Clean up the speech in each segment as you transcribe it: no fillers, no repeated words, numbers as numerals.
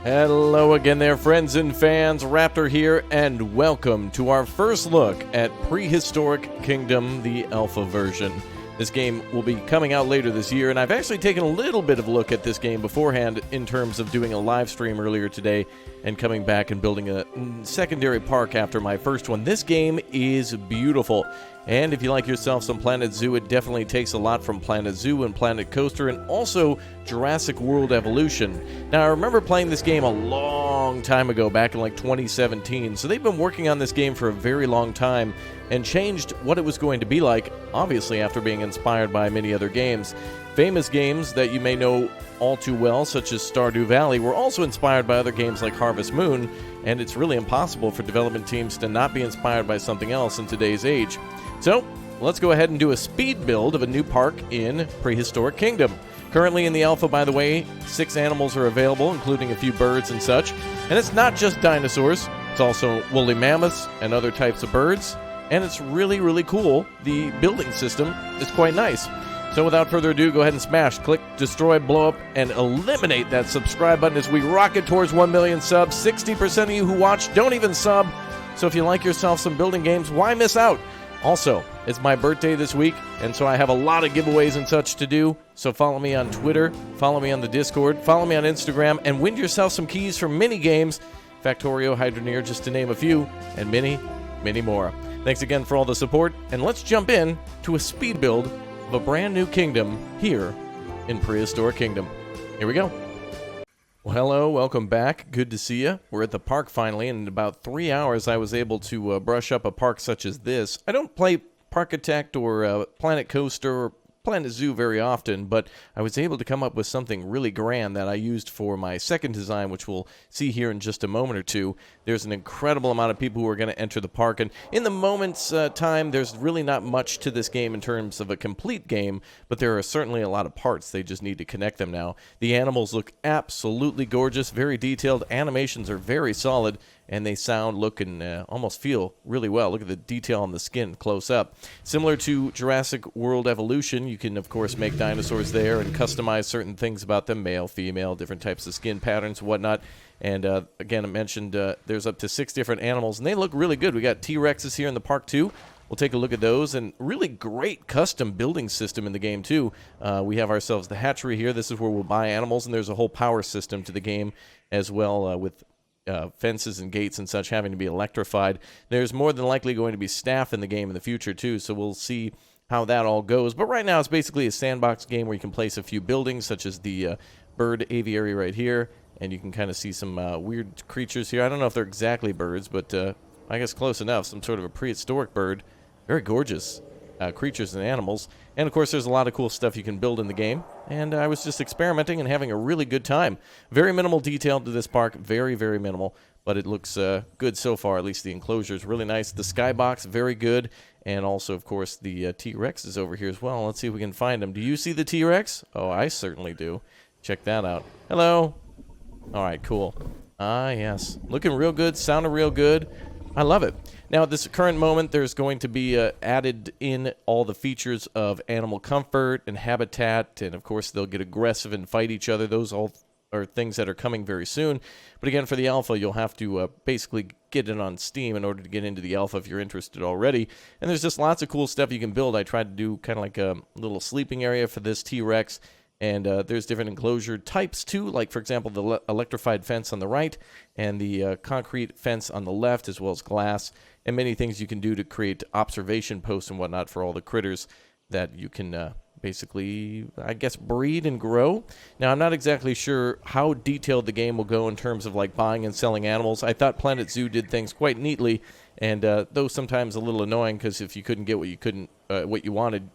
Hello again there, friends and fans. Raptor here, and welcome to our first look at Prehistoric Kingdom, the alpha version. This game will be coming out later this year, and I've actually taken a little bit of a look at this game beforehand in terms of doing a live stream earlier today and coming back and building a secondary park after my first one. This game is beautiful, and if you like yourself some Planet Zoo, it definitely takes a lot from Planet Zoo and Planet Coaster, and also Jurassic World Evolution. Now, I remember playing this game a long time ago, back in like 2017, so they've been working on this game for a very long time and changed what it was going to be like, obviously after being inspired by many other games. Famous games that you may know all too well, such as Stardew Valley, were also inspired by other games like Harvest Moon, and it's really impossible for development teams to not be inspired by something else in today's age. So, let's go ahead and do a speed build of a new park in Prehistoric Kingdom. Currently in the alpha, by the way, 6 animals are available, including a few birds and such. And it's not just dinosaurs, it's also woolly mammoths and other types of birds. And it's really, really cool. The building system is quite nice. So without further ado, go ahead and smash, click, destroy, blow up, and eliminate that subscribe button as we rocket towards 1 million subs. 60% of you who watch don't even sub. So if you like yourself some building games, why miss out? Also, it's my birthday this week, and so I have a lot of giveaways and such to do. So follow me on Twitter, follow me on the Discord, follow me on Instagram, and win yourself some keys from mini games, Factorio, Hydroneer, just to name a few, and many, many more. Thanks again for all the support, and let's jump in to a speed build of a brand new kingdom here in Prehistoric Kingdom. Here we go. Well, hello, welcome back. Good to see you. We're at the park finally, and in about 3 hours I was able to brush up a park such as this. I don't play Parkitect or Planet Coaster or Planet Zoo very often, but I was able to come up with something really grand that I used for my second design, which we'll see here in just a moment or two. There's an incredible amount of people who are going to enter the park, and in the moment's time, there's really not much to this game in terms of a complete game, but there are certainly a lot of parts. They just need to connect them now. The animals look absolutely gorgeous, very detailed. Animations are very solid, and they sound, look, and almost feel really well. Look at the detail on the skin close up. Similar to Jurassic World Evolution, you can, of course, make dinosaurs there and customize certain things about them, male, female, different types of skin patterns, whatnot. And again, I mentioned there's up to 6 different animals, and they look really good. We got T-Rexes here in the park, too. We'll take a look at those, and really great custom building system in the game, too. We have ourselves the hatchery here. This is where we'll buy animals, and there's a whole power system to the game as well with fences and gates and such having to be electrified. There's more than likely going to be staff in the game in the future too, so we'll see how that all goes. But right now it's basically a sandbox game where you can place a few buildings, such as the bird aviary right here, and you can kind of see some weird creatures here. I don't know if they're exactly birds, but I guess close enough. Some sort of a prehistoric bird. Very gorgeous creatures and animals. And of course there's a lot of cool stuff you can build in the game, and I was just experimenting and having a really good time. Very minimal detail to this park, very, very minimal, but it looks good so far. At least the enclosure is really nice. The skybox, very good, and also of course the T-Rex is over here as well. Let's see if we can find him. Do you see the T-Rex? Oh, I certainly do. Check that out. Hello. Alright, cool. Ah, yes. Looking real good, sounding real good. I love it. Now, at this current moment, there's going to be added in all the features of animal comfort and habitat, and of course, they'll get aggressive and fight each other. Those all are things that are coming very soon. But again, for the alpha, you'll have to basically get it on Steam in order to get into the alpha if you're interested already. And there's just lots of cool stuff you can build. I tried to do kind of like a little sleeping area for this T-Rex. And there's different enclosure types, too, like, for example, the electrified fence on the right and the concrete fence on the left, as well as glass, and many things you can do to create observation posts and whatnot for all the critters that you can basically, I guess, breed and grow. Now, I'm not exactly sure how detailed the game will go in terms of, like, buying and selling animals. I thought Planet Zoo did things quite neatly, and though sometimes a little annoying, because if you couldn't get what you wanted,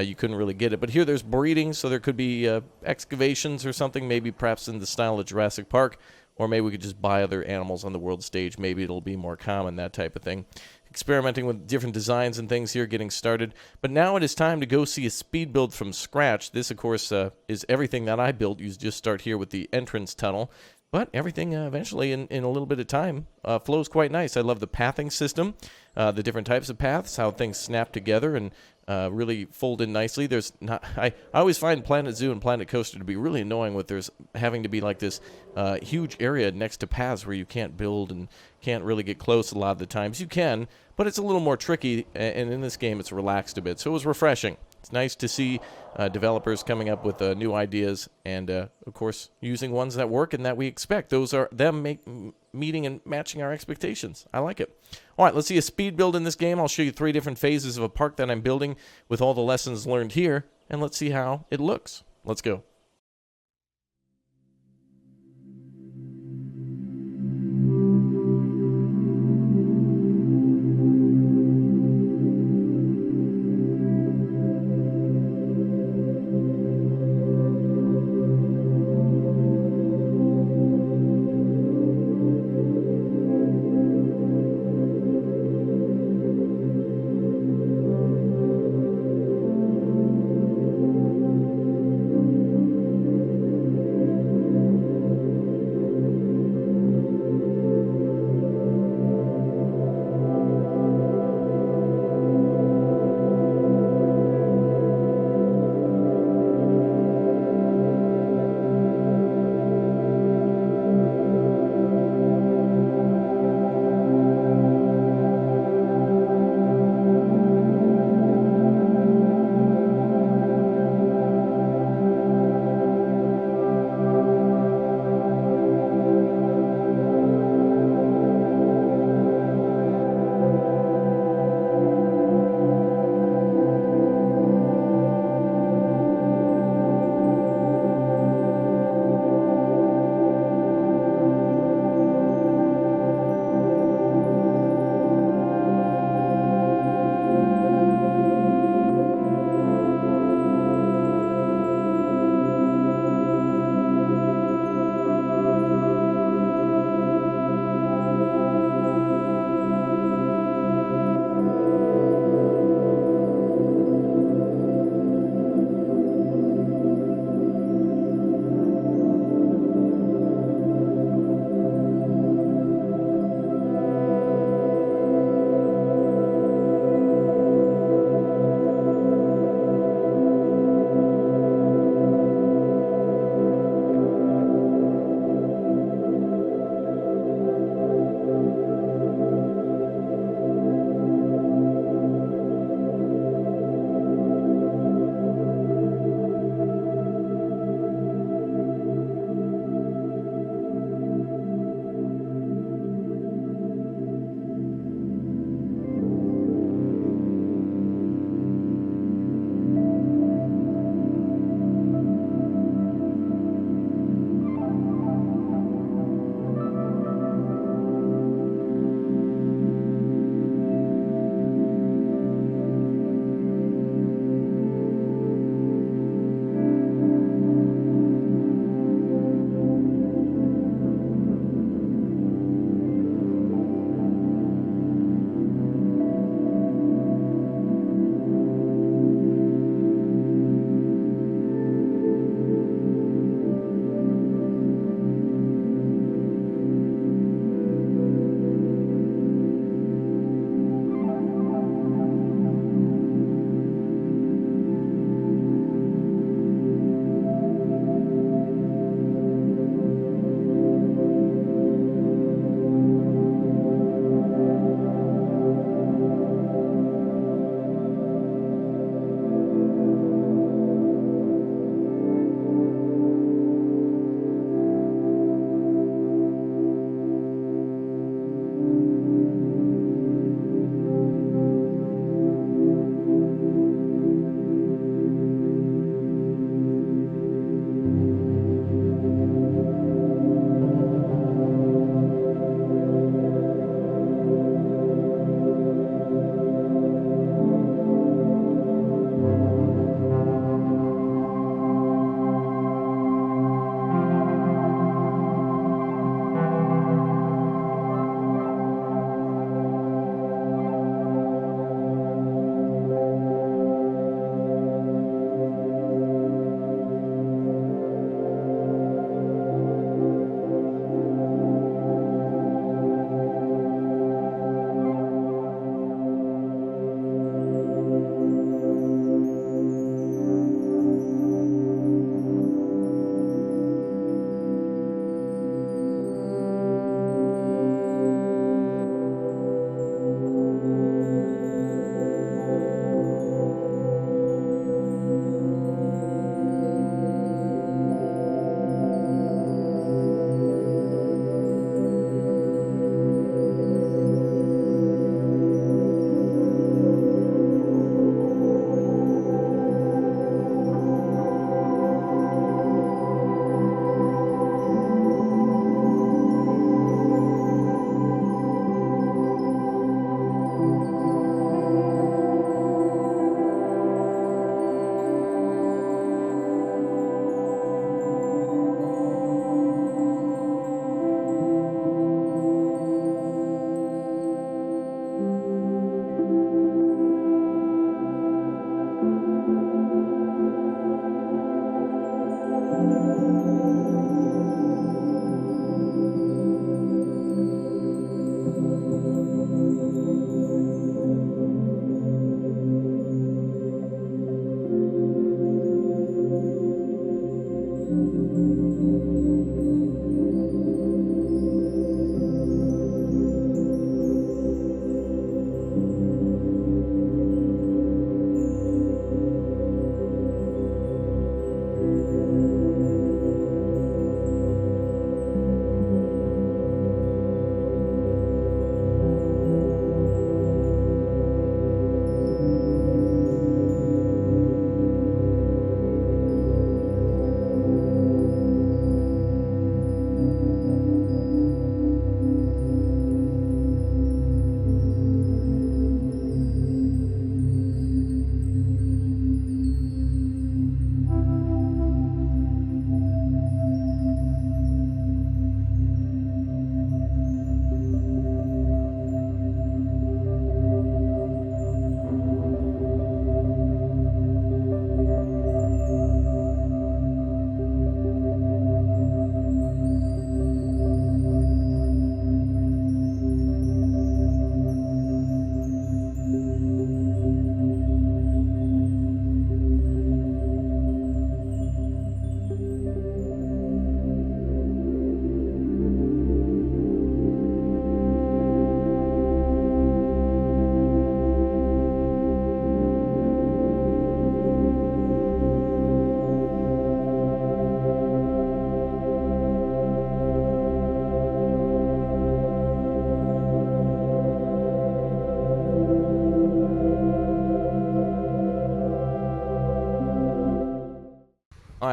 you couldn't really get it. But here there's breeding, so there could be excavations or something, maybe perhaps in the style of Jurassic Park, or maybe we could just buy other animals on the world stage. Maybe it'll be more common, that type of thing. Experimenting with different designs and things here, getting started. But now it is time to go see a speed build from scratch. This, of course, is everything that I built. You just start here with the entrance tunnel. But everything eventually, in a little bit of time, flows quite nice. I love the pathing system, the different types of paths, how things snap together, and really fold in nicely. There's not. I always find Planet Zoo and Planet Coaster to be really annoying with there's having to be like this huge area next to paths where you can't build and can't really get close a lot of the times. You can, but it's a little more tricky, and in this game it's relaxed a bit. So it was refreshing. It's nice to see developers coming up with new ideas and, of course, using ones that work and that we expect. Those are them meeting and matching our expectations. I like it. All right, let's see a speed build in this game. I'll show you 3 different phases of a park that I'm building with all the lessons learned here, and let's see how it looks. Let's go.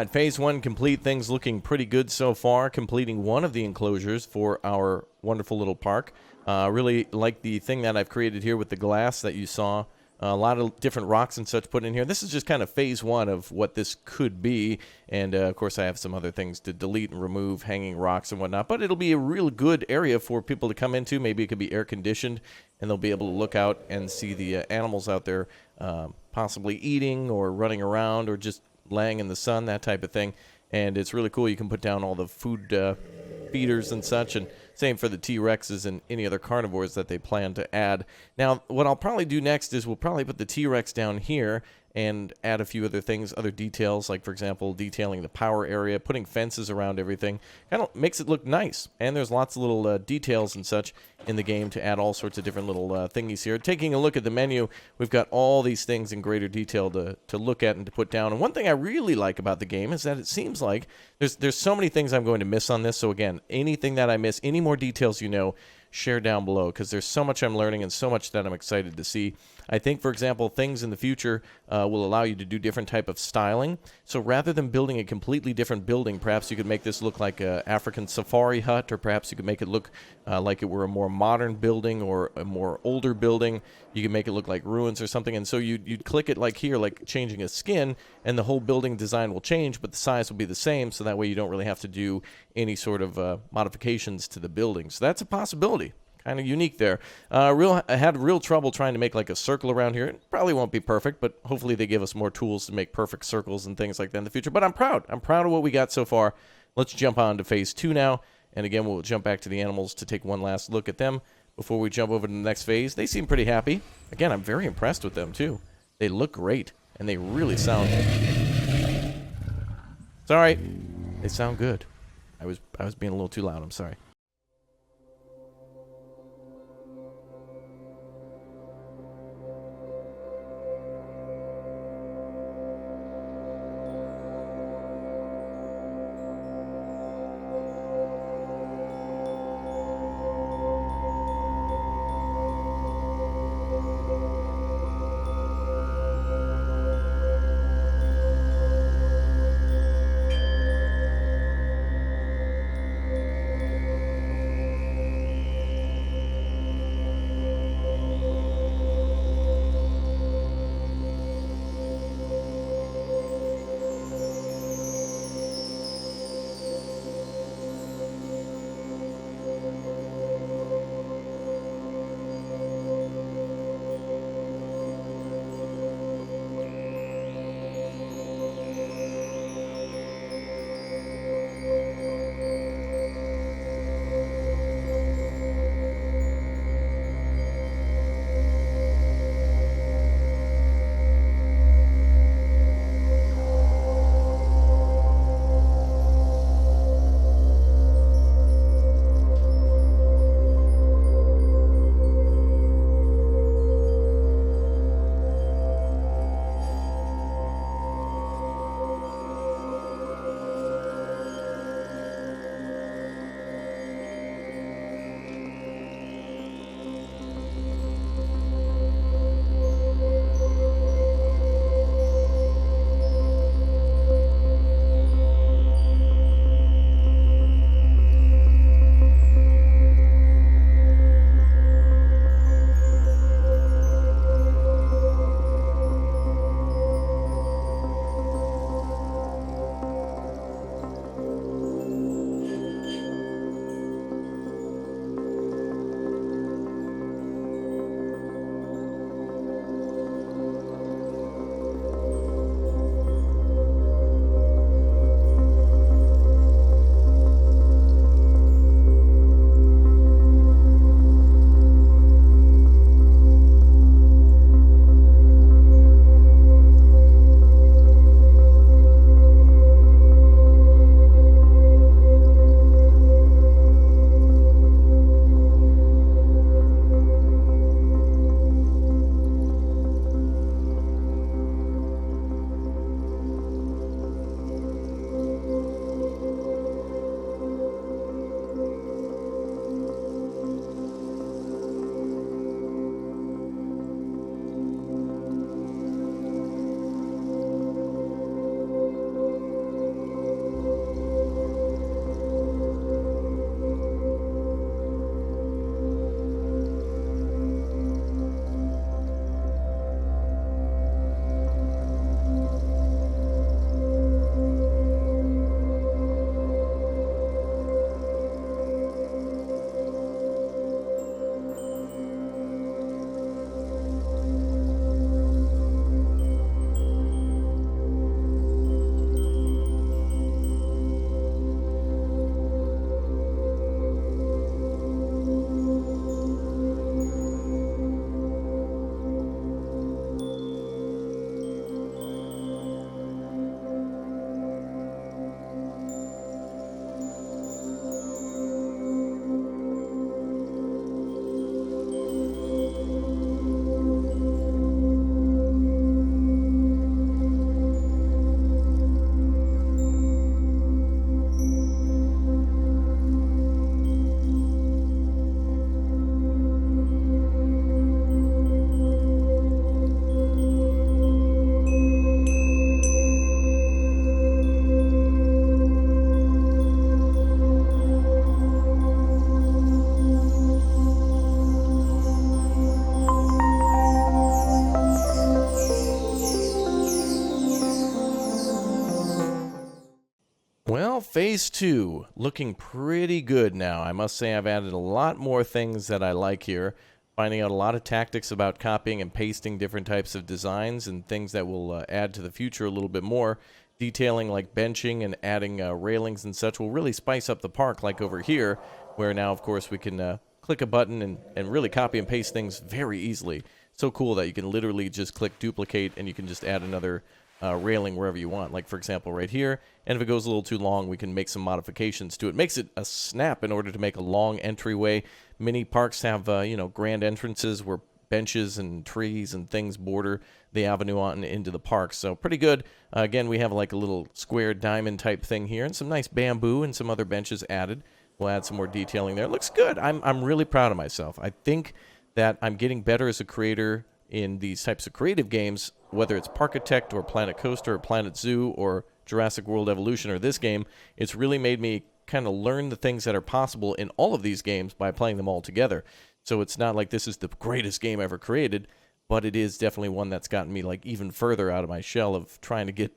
right, phase 1 complete. Things looking pretty good so far. Completing one of the enclosures for our wonderful little park. Really like the thing that I've created here with the glass that you saw. A lot of different rocks and such put in here. This is just kind of phase 1 of what this could be. And, of course, I have some other things to delete and remove, hanging rocks and whatnot. But it'll be a real good area for people to come into. Maybe it could be air-conditioned, and they'll be able to look out and see the animals out there possibly eating or running around or just laying in the sun, that type of thing. And it's really cool. You can put down all the food feeders and such, and same for the T-Rexes and any other carnivores that they plan to add. Now, what I'll probably do next is we'll probably put the T-Rex down here and add a few other things, other details, like, for example, detailing the power area, putting fences around everything. Kind of makes it look nice. And there's lots of little details and such in the game to add all sorts of different little thingies here. Taking a look at the menu, we've got all these things in greater detail to look at and to put down. And one thing I really like about the game is that it seems like there's so many things I'm going to miss on this. So again, anything that I miss, any more details you know, share down below, because there's so much I'm learning and so much that I'm excited to see. I think, for example, things in the future will allow you to do different type of styling. So rather than building a completely different building, perhaps you could make this look like an African safari hut, or perhaps you could make it look like it were a more modern building or a more older building. You can make it look like ruins or something. And so you'd click it like here, like changing a skin, and the whole building design will change, but the size will be the same. So that way you don't really have to do any sort of modifications to the building. So that's a possibility. Kind of unique there. I had real trouble trying to make like a circle around here. It probably won't be perfect, but hopefully they give us more tools to make perfect circles and things like that in the future. But I'm proud. I'm proud of what we got so far. Let's jump on to phase 2 now. And again, we'll jump back to the animals to take one last look at them before we jump over to the next phase. They seem pretty happy. Again, I'm very impressed with them too. They look great, and they really sound... Sorry. They sound good. I was being a little too loud. I'm sorry. phase 2 looking pretty good now. I must say I've added a lot more things that I like here. Finding out a lot of tactics about copying and pasting different types of designs and things that will add to the future a little bit more. Detailing like benching and adding railings and such will really spice up the park, like over here, where now, of course, we can click a button and really copy and paste things very easily. So cool that you can literally just click duplicate and you can just add another railing wherever you want. Like, for example, right here. And if it goes a little too long, we can make some modifications to it. Makes it a snap in order to make a long entryway. Many parks have, grand entrances where benches and trees and things border the avenue on into the park. So pretty good. Again, we have like a little square diamond type thing here and some nice bamboo and some other benches added. We'll add some more detailing there. It looks good. I'm really proud of myself. I think that I'm getting better as a creator in these types of creative games, whether it's Parkitect or Planet Coaster or Planet Zoo or Jurassic World Evolution or this game. It's really made me kind of learn the things that are possible in all of these games by playing them all together. So it's not like this is the greatest game ever created, but it is definitely one that's gotten me like even further out of my shell of trying to get,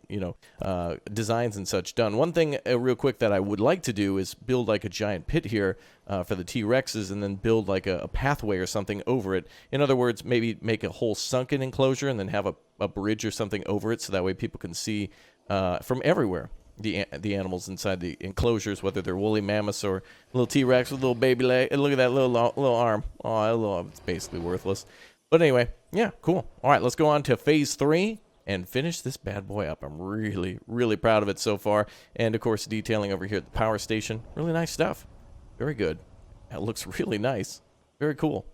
designs and such done. One thing real quick that I would like to do is build like a giant pit here for the T-Rexes and then build like a pathway or something over it. In other words, maybe make a whole sunken enclosure and then have a bridge or something over it so that way people can see from everywhere the animals inside the enclosures, whether they're woolly mammoths or little T-Rex with little baby leg. And look at that little arm. Oh, it's basically worthless. But anyway, yeah, cool. All right, let's go on to phase 3 and finish this bad boy up. I'm really, really proud of it so far. And, of course, detailing over here at the power station. Really nice stuff. Very good. That looks really nice. Very cool.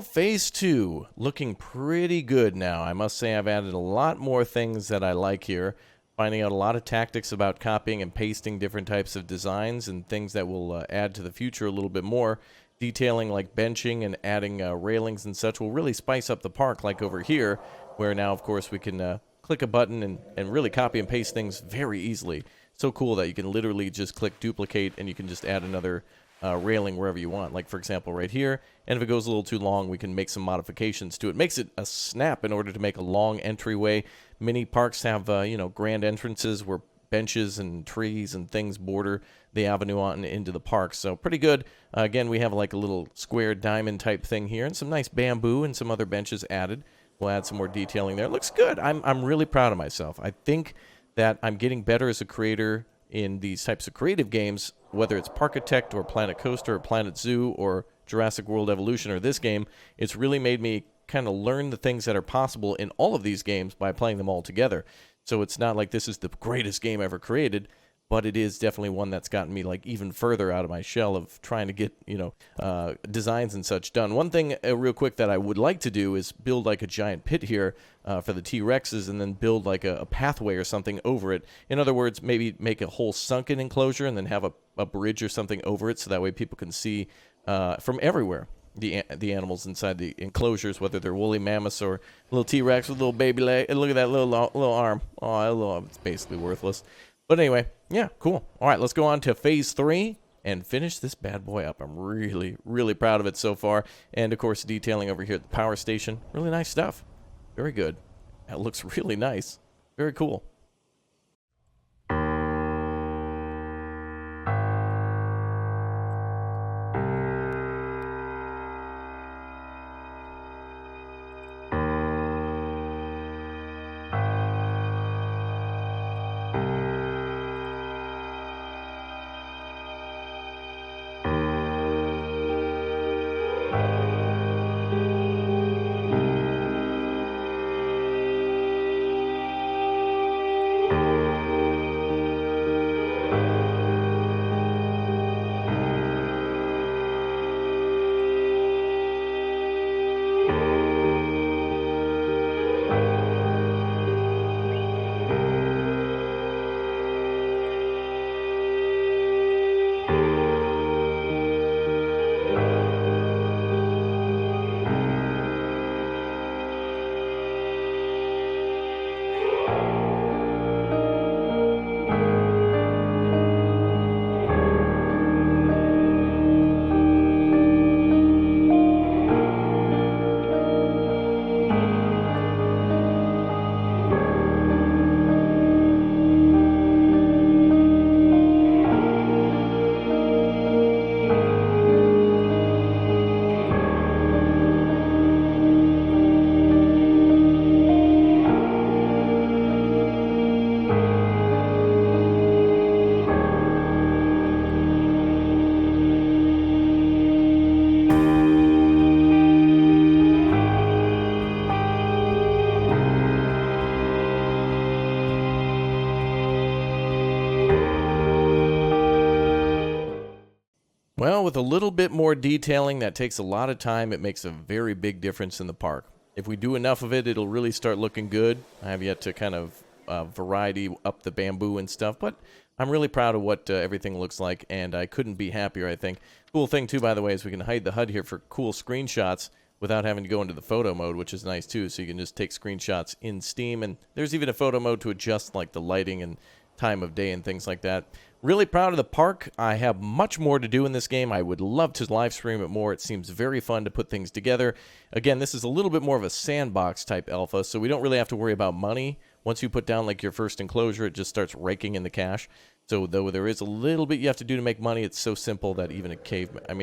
Well, phase 2 looking pretty good now. I must say I've added a lot more things that I like here. Finding out a lot of tactics about copying and pasting different types of designs and things that will add to the future a little bit more. Detailing like benching and adding railings and such will really spice up the park, like over here, where now, of course, we can click a button and really copy and paste things very easily. So cool that you can literally just click duplicate and you can just add another railing wherever you want. Like, for example, right here. And if it goes a little too long, we can make some modifications to it. Makes it a snap in order to make a long entryway. Many parks have, grand entrances where benches and trees and things border the avenue on into the park. So pretty good. Again, we have like a little square diamond type thing here and some nice bamboo and some other benches added. We'll add some more detailing there. It looks good. I'm really proud of myself. I think that I'm getting better as a creator in these types of creative games, whether it's Parkitect or Planet Coaster or Planet Zoo or Jurassic World Evolution or this game. It's really made me kind of learn the things that are possible in all of these games by playing them all together. So it's not like this is the greatest game ever created, but it is definitely one that's gotten me like even further out of my shell of trying to get, designs and such done. One thing real quick that I would like to do is build like a giant pit here for the T-Rexes and then build like a pathway or something over it. In other words, maybe make a whole sunken enclosure and then have a bridge or something over it so that way people can see from everywhere the animals inside the enclosures, whether they're woolly mammoths or little T-Rex with little baby leg. And look at that little arm. Oh, it's basically worthless. But anyway, yeah, cool. All right, let's go on to phase 3 and finish this bad boy up. I'm really, really proud of it so far. And, of course, detailing over here at the power station. Really nice stuff. Very good. That looks really nice. Very cool. Well, with a little bit more detailing that takes a lot of time, it makes a very big difference in the park. If we do enough of it, it'll really start looking good. I have yet to kind of variety up the bamboo and stuff, but I'm really proud of what everything looks like, and I couldn't be happier, I think. Cool thing, too, by the way, is we can hide the HUD here for cool screenshots without having to go into the photo mode, which is nice, too, so you can just take screenshots in Steam, and there's even a photo mode to adjust, like, the lighting and time of day and things like that. Really proud of the park. I have much more to do in this game. I would love to live stream it more. It seems very fun to put things together. Again, this is a little bit more of a sandbox type alpha, so we don't really have to worry about money. Once you put down like your first enclosure, it just starts raking in the cash. So though there is a little bit you have to do to make money, it's so simple that even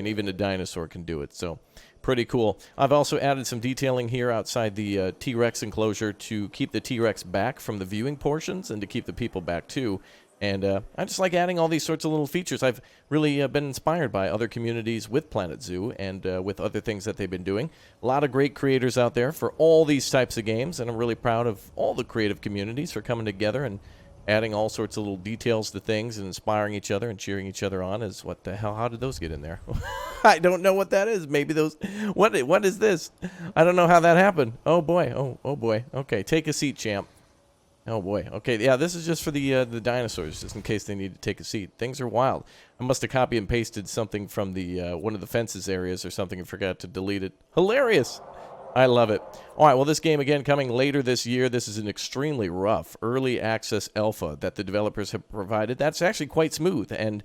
even a dinosaur can do it. So pretty cool. I've also added some detailing here outside the T-Rex enclosure to keep the T-Rex back from the viewing portions and to keep the people back too. And I just like adding all these sorts of little features. I've really been inspired by other communities with Planet Zoo and with other things that they've been doing. A lot of great creators out there for all these types of games, and I'm really proud of all the creative communities for coming together and adding all sorts of little details to things and inspiring each other and cheering each other on is what the hell? How did those get in there? I don't know what that is. Maybe those. What is this? I don't know how that happened. Oh boy. Oh boy. Okay, take a seat, champ. Oh boy. Okay, yeah, this is just for the dinosaurs, just in case they need to take a seat. Things are wild. I must have copy and pasted something from the one of the fences areas or something and forgot to delete it. Hilarious. I love it. All right, well, this game, again, coming later this year. This is an extremely rough early access alpha that the developers have provided. That's actually quite smooth and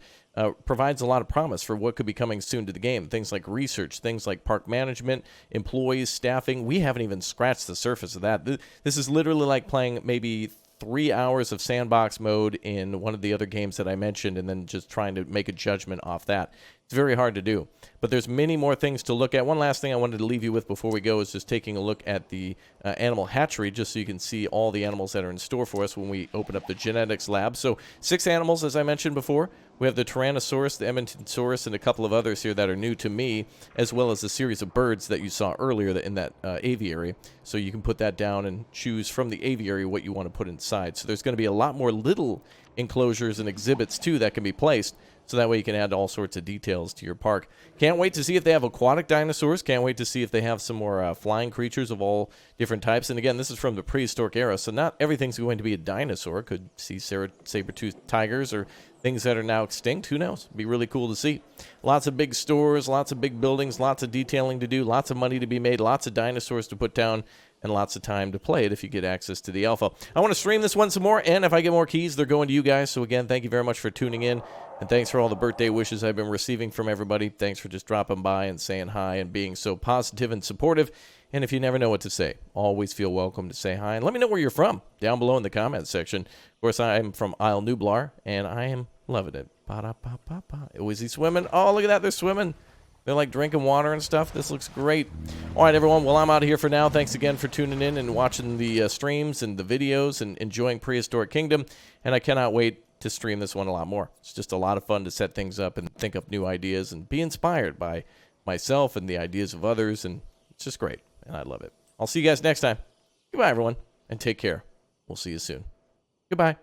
provides a lot of promise for what could be coming soon to the game. Things like research, things like park management, employees, staffing. We haven't even scratched the surface of that. This is literally like playing maybe 3 hours of sandbox mode in one of the other games that I mentioned and then just trying to make a judgment off that. It's very hard to do. But there's many more things to look at. One last thing I wanted to leave you with before we go is just taking a look at the animal hatchery, just so you can see all the animals that are in store for us when we open up the genetics lab. So 6 animals, as I mentioned before. We have the Tyrannosaurus, the Edmontonsaurus, and a couple of others here that are new to me, as well as a series of birds that you saw earlier in that aviary. So you can put that down and choose from the aviary what you want to put inside. So there's going to be a lot more little enclosures and exhibits, too, that can be placed. So that way you can add all sorts of details to your park. Can't wait to see if they have aquatic dinosaurs. Can't wait to see if they have some more flying creatures of all different types. And again, this is from the prehistoric era, so not everything's going to be a dinosaur. Could see saber-toothed tigers or things that are now extinct. Who knows? It'd be really cool to see. Lots of big stores, lots of big buildings, lots of detailing to do, lots of money to be made, lots of dinosaurs to put down, and lots of time to play it if you get access to the alpha. I want to stream this one some more, and if I get more keys, they're going to you guys. So again, thank you very much for tuning in, and thanks for all the birthday wishes I've been receiving from everybody. Thanks for just dropping by and saying hi and being so positive and supportive. And if you never know what to say, always feel welcome to say hi. And let me know where you're from down below in the comments section. Of course, I'm from Isle Nublar, and I am loving it. Ba-da-ba-ba-ba. Was he swimming? Oh, look at that. They're swimming. They're like drinking water and stuff. This looks great. All right, everyone. Well, I'm out of here for now. Thanks again for tuning in and watching the streams and the videos and enjoying Prehistoric Kingdom. And I cannot wait to stream this one a lot more. It's just a lot of fun to set things up and think up new ideas and be inspired by myself and the ideas of others. And it's just great. And I love it. I'll see you guys next time. Goodbye, everyone. And take care. We'll see you soon. Goodbye.